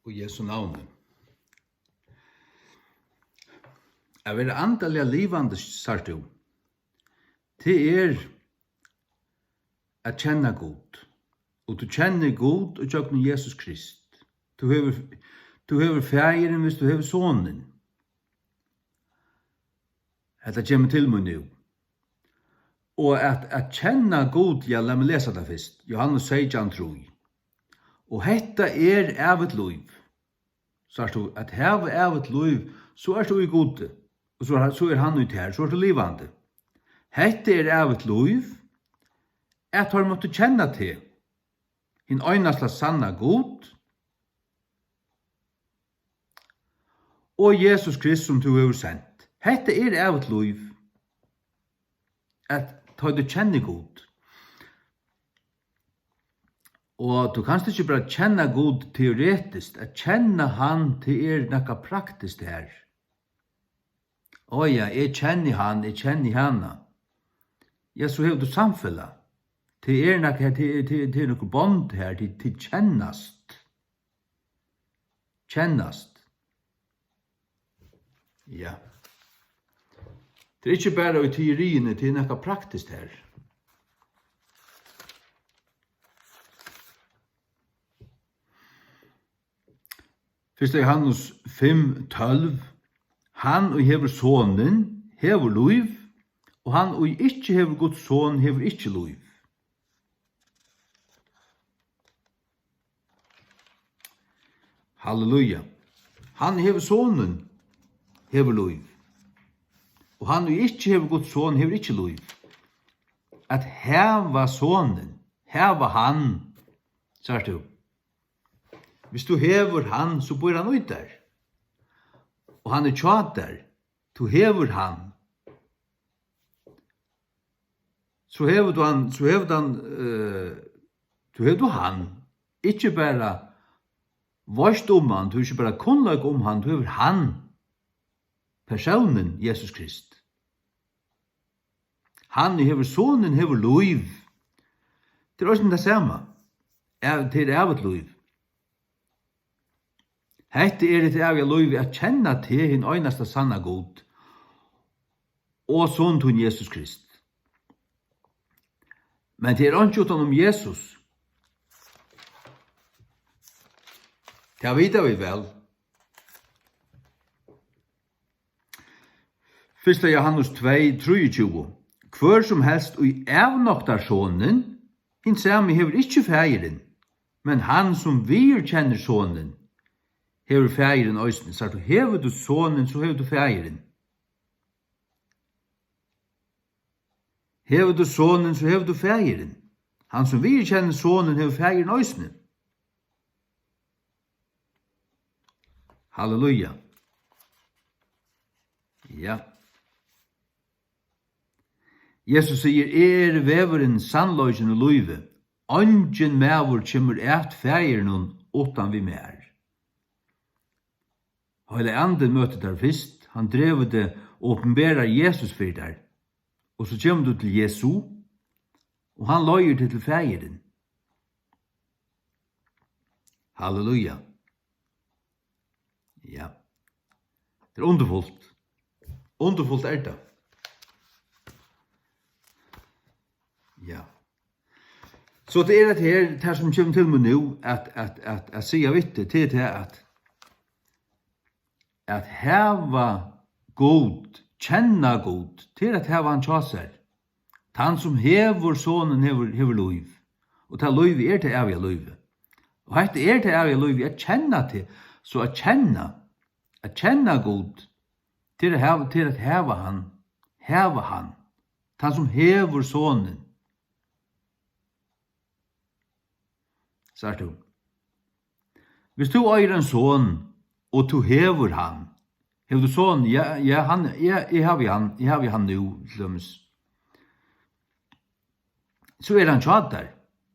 og Jesu navn. Jeg vil andaliga livande, sagt du. Det at kjenna God. Og du kjenner God og tjøkken Jesus Krist. Du hever fægeren hvis du hever sonen. Dette kommer til meg nu. Og at kjenna God, ja, la meg lese det først. Johannes 16, tror jeg. Og hetta evet liv. Sagt du, at heva evet liv, så du i gode. Og så han ut her, så du livande. Hetta evet liv, at har måtte kjenna til. Hin øynasla sanna god. Og Jesus Krist som du har sendt. Hetta evet liv. At tar du kjenner god. Og du kanst ikke bare kjenne god teoretisk, at kjenne han til nekka praktisk her. Ja, jeg kjenner han, jeg kjenner hana. Ja, så har du samfella. Det nekka, til nokre bond her, til kjennast. Kjennast. Ja. Det ikke bare i teoriene til nekka praktisk her. Fyrst Johannes 5:12. Han og hever sonen, hever liv, og han og ikke hever Guds son, hever ikke liv. Halleluja. Han hever sonen, hever liv. Og han og ikke hever Guds son, hever ikke liv. At heva sonen, heva han, sier du. Hvis du hever han, så bor han ut der. Og han tjat der. Du hever han. Så hever du han. Ikke bare varst han, du ikke bare kunnlag han, du hever han. Personen Jesus Krist. Han hever sonen, hever liv. Det også det samme. Det evet liv. Hette et evig liv at kjenne til hin øyneste sanna god og sånn til Jesus Krist. Men det ikke utenom Jesus. Det vet vi vel. 1. Johannes 2:23. Hver som helst og evnoktar sonen, hin samme hever ikke feiren, men han som vir kjenner sonen, hever feiren øysen. Så hever du sonen, så hever du feiren. Hever du sonen, så hever du feiren. Han som vir kjenner sonen, hever feiren øysen. Halleluja. Ja. Jesus sier, veveren sannløysen og løyve. Ongen mævur kjemur et feiren utan vi mer. Hele anden møter der først, han drev det og åpenberer Jesus for der. Og så kommer du til Jesu, og han løyer det til feiren. Halleluja. Ja. Det underfullt. Underfullt det. Ja. Så det det her som kommer til meg nå, at sier vitte til det at heva god, kjenna god, til at heva han tjaser. Han som hever sonen hever liv. Og ta liv til evig liv. Og hette til evig liv, at kjenna til. Så at kjenna god, til at heva han. Han som hever sonen. Sier du. Hvis du eier en son, og du hever han. Hever du sånn? Ja, jeg har han nå, lømmes. Så han tjad der.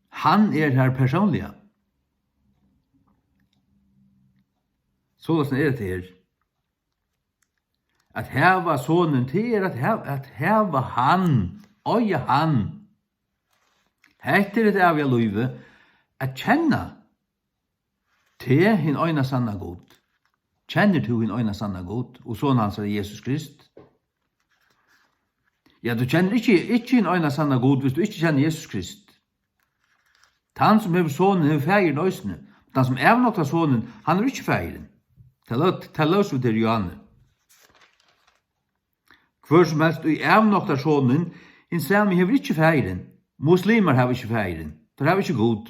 Han her personlig. Så det her. At heva sonen til at heva han, øye han. Hette det av jeg løyve, at kjenne te hin øyna sanna god? Kjenner du hin øyna sanna god? Og sånn hans er Jesus Krist? Ja, du kjenner ikke hin øyna sanna god hvis du ikke kjenner Jesus Krist. Han som hever sonen hever feiren øysene. Den som evnokta sonen, han er ikke feiren. Til løs vi til Johanne. Hver som helst i evnokta sonen, hin samme hever ikke feiren. Muslimer hever ikke feiren. De hever ikke god.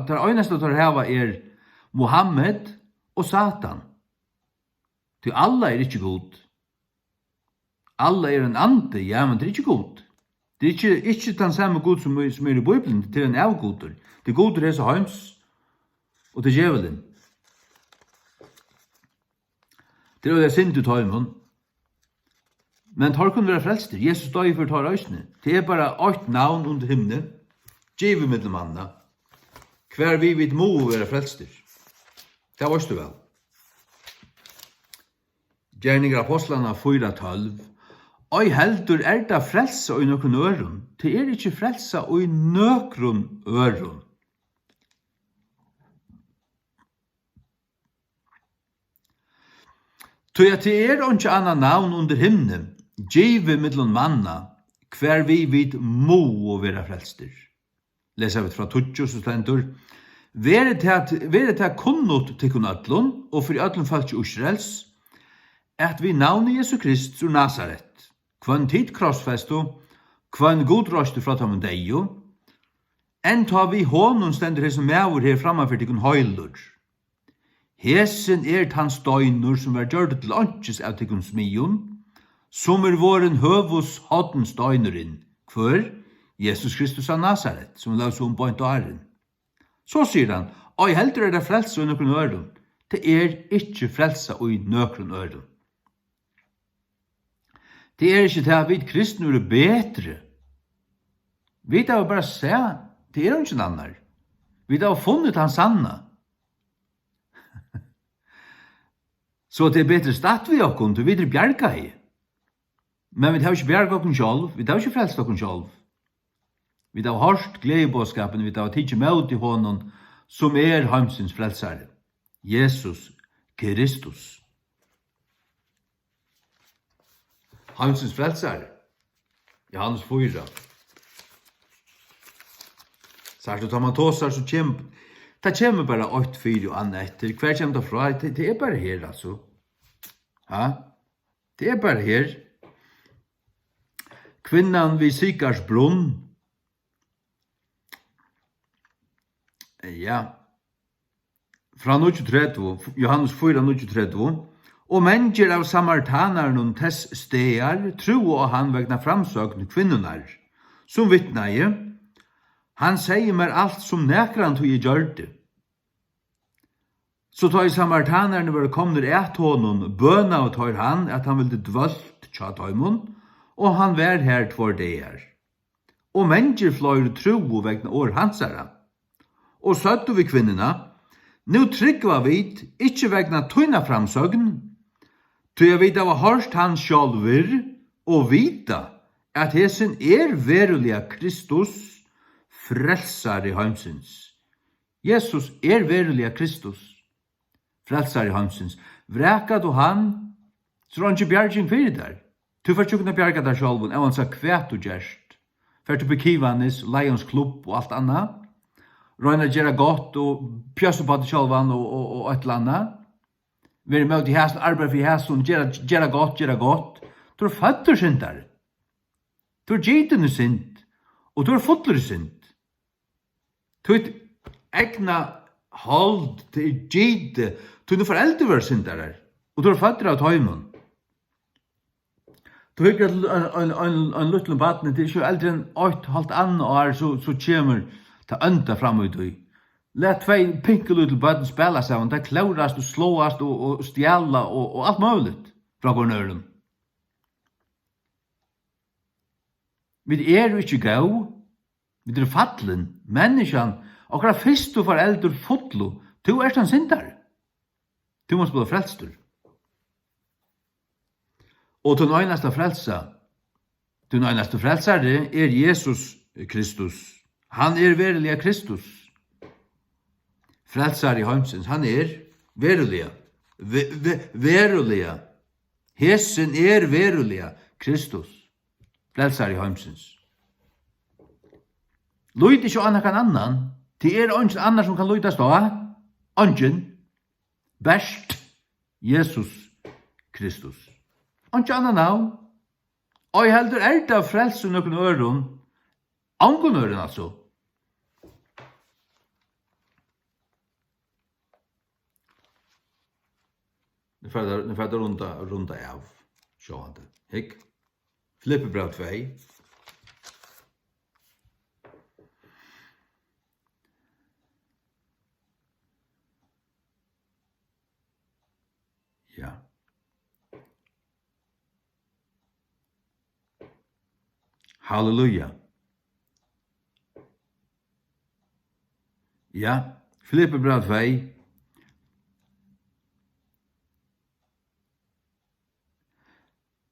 De øyneste de hever er Mohammed og Satan. Til alle er ikke god. Alle er en ande, ja, men det er ikke god. Det er ikke den samme god som er i Bibelen, det er en avgoder. Det er goder hese heims, og det er djevelen. Det er jo det synd du tar imen. Men tar kunne være frelster. Jesus døg for tar øysene. Det er bare 8 navn under himmelen. Djevel middelmanna. Hver vi vid må være frelster. Det var du vel. Gjerninger apostlene 4:12. Oi heldur det frelsa i nøkron øron. Det er ikke frelsa i nøkron øron. Tøy at det er ikke annan navn under himmelen, djeve middelen manna, hver vi vid må være frelster. Leser vi fra Tutsjo, så stendur. Vere til kunnot til kunnattlun, og for i ötlun falsk Israels, at vi navnet Jesu Krist ur Nazaret, kvann tid krossfestu, kvann godrøstu fra tamun deio, enn ta vi hånden stendur hesson meavur her framafyr tikun høylur. Hesen er tans døgnur som var gjørd til åndsjes av tikun smion, som er våren høvus hodens døgnurin, hver Jesus Kristus av Nazaret, som la som på en døren. Så sier han, oi heldur det frelsa i nøkron øron, det er ikke frelsa i nøkron øron. Det er ikke til at vi kristne er bedre. Vi har bare se, det er ikke annar. Vi har funnet hans sanna. Så det er bedre start vi okkun, til vi er bjerga i. Men vi har ikke bjerga okkun sjálv, vi har ikke frelst okkun sjálv. Vi har hørt gledebåskapen, vi har tidsi med i hånden, som er heimsins frelsare. Jesus Kristus. Heimsins frelsare. Johannes 4. Særlig tar man tåsar, så kommer bare 8-4 og annet etter. Hver kommer det fra? Det er bare her, altså. Ja? Det er bare her. Kvinnan vid Sikars brunn. Ja. Fra 30, Johannes 4:30. Og mennesker av samaritanaren tess stegar tro og han vegna framsøkn kvinnunar, som vittnei. Han sier meg alt som nekran tog i gjørte. Så tar samaritanerne var komner et honom, bøna og tar han at han ville dvølt tja taimon, og han var her 2 dager. Og mennesker fløyre tro vegna år hansara. Og søttu vi kvinnina, nu tryggva vid, ikkje vegna tøyna framsøgn, tog jeg vita var hørst han sjálfur, og vita at hesen er veruliga Kristus, frelsar i heimsins. Jesus er veruliga Kristus, frelsar i heimsins. Vreka du han, så er han ikke bjerging fyrir der. Du får ikke kunne bjerga der sjálfun, og han sa kvæt du gjerst. Fyrt du på Kivanis, Lions Club og alt anna. Røyna gjerra godt, og pjøssu på det sjálfan og et eller annet. Vi er med til hæsen, arbeid for hæsen, gjerra godt. Du er føtter syndar. Du er gytende synd, og du er fotler synd. Du er egna hold til gyte, du er foreldre var syndar, og du er føtter av tøymon. Du hykker en luttel badne, det er ikke eldre enn 8,5 år, så kommer ta ønta fram ut i. Let 2 pinke luttel badne spela seg, det klaurast og slåast og stjæla og alt muligt fra gårdnøren. Vi er jo ikke gau, vi er fatlen, menneskjan, akkurat fyrst du foreldre fotlo, du er sånn syndar. Du må spela frelstur. Og den øyneste frelsare er Jesus Kristus. Han er verilig Kristus. Frelsare i heimsins, han er Veruliga. Veruliga. Hesen veruliga Kristus. Frelsar i heimsins. Lyd ikke anna kan annan. Det ingen annar som kan lydast da. Ingen. Best Jesus Kristus. Ingen annan navn. Og jeg heldur det av frelse noen øron. Angon øron altså. Nu får det runda av. Sjående. Hikk. Filippebrev 2. Ja. Halleluja. Ja, Filippebrev 2.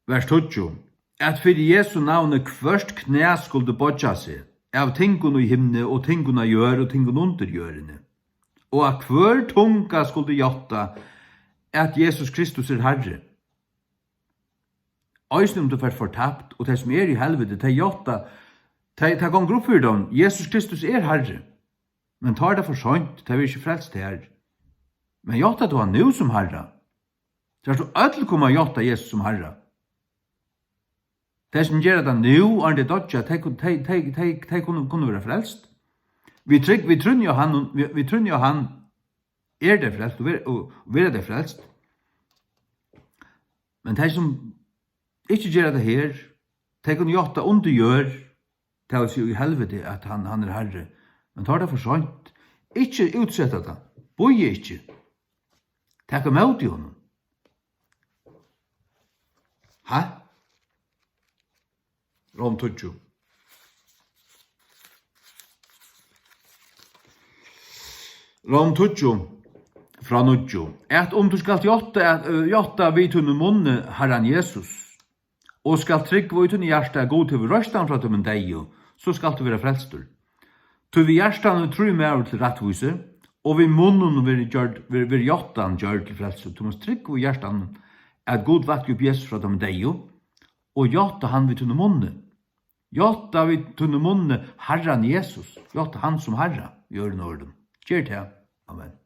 Vers 20. At fyrir Jesu navne kvørst knæ skulle bodja seg, av tingun i himne og tingun i jør og tingun under jørene. Og at hver tunga skulle jotta at Jesus Kristus Herre. Øysnum du får fortapt, og det som i helvete, det jotta, det gonger opp for dem, Jesus Kristus Herre. Men tar det for sånt, det er ikke frelst her. Men jotta du han nu som Herre. Så er så ødel kommer jotta Jesus som Herre. Det som gjør det nu, er det dodja, de kunne være frelst. Vi trunner jo han, det frelst, og være det frelst. Men de som ikke gjør det her, de kunne gjøre undergjør, til å si i helvete at han Herre. Men tar det for sånt. Ikke utsette det. Bøye ikke. Takk om ut i honom. Hæ? Rom 20. Rom 20. Fra 9. At om du skal jotta vid tunne munne Herren Jesus, og skal trygg vid tunne hjärsta god til røstan fra tunne deg, så skal du være frelstur. Tu vi hjärtan tror mer til rettvise, og vi munnen vil jottan gjør til frelse. Tu måst trygg vid hjärtan at god vakt opp Jesus fra tunne deg, og jotta han vid tunne munne. Jotta vid tunne munne Herren Jesus. Jotta han som Herre gjør norden. Kjert her. Amen.